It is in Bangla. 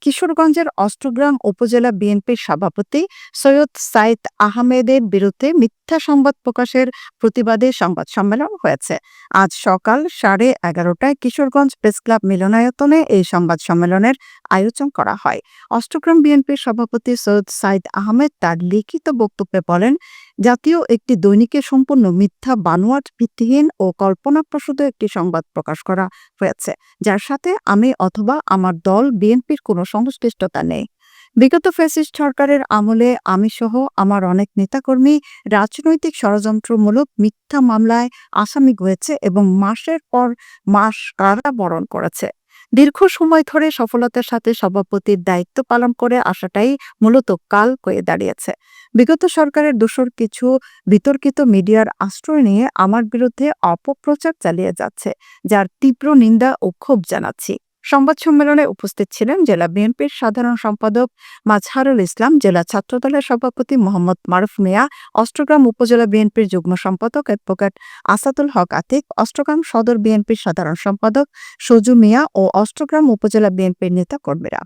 কিশোরগঞ্জের অষ্টগ্রাম উপজেলা বিএনপির সভাপতি সৈয়দ সাইদ আহমেদের বিরুদ্ধে মিথ্যা সংবাদ প্রকাশের প্রতিবাদে সংবাদ সম্মেলন হয়েছে। আজ সকাল 11:30টায় কিশোরগঞ্জ প্রেসক্লাব মিলনায়তনে এই সংবাদ সম্মেলনের আয়োজন করা হয়। অষ্টগ্রাম বিএনপির সভাপতি সৈয়দ সাইদ আহমেদ তার লিখিত বক্তব্যে বলেন, জাতীয় একটি দৈনিকে সম্পূর্ণ মিথ্যা, বানোয়াট, ভিত্তিহীন ও কল্পনাপ্রসূত একটি সংবাদ প্রকাশ করা হয়েছে, যার সাথে আমি অথবা আমার দল বিএনপির কোনো সংশ্লিষ্টতা নেই। বিগত ফ্যাসিস্ট সরকারের আমলে আমি সহ আমার অনেক নেতাকর্মী রাজনৈতিক ষড়যন্ত্রমূলক মিথ্যা মামলায় আসামি হয়েছে এবং মাসের পর মাস কারাবরণ করেছে। দীর্ঘ সময় ধরে সফলতার সাথে সভাপতির দায়িত্ব পালন করে আসাটাই মূলত কাল হয়ে দাঁড়িয়েছে। বিগত সরকারের দোসর কিছু বিতর্কিত মিডিয়ার আশ্রয় নিয়ে আমার বিরুদ্ধে অপপ্রচার চালিয়ে যাচ্ছে, যার তীব্র নিন্দা ও ক্ষোভ জানাচ্ছি। সংবাদ সম্মেলনে উপস্থিত ছিলেন জেলা বিএনপির সাধারণ সম্পাদক মাজহারুল ইসলাম, জেলা ছাত্রদলের সভাপতি মোহাম্মদ মারুফ মিয়া, অষ্টগ্রাম উপজেলা বিএনপির যুগ্ম সম্পাদক অ্যাডভোকেট আসাদুল হক আতিক, অষ্টগ্রাম সদর বিএনপির সাধারণ সম্পাদক সজু মিয়া ও অষ্টগ্রাম উপজেলা বিএনপির নেতা কর্মীরা।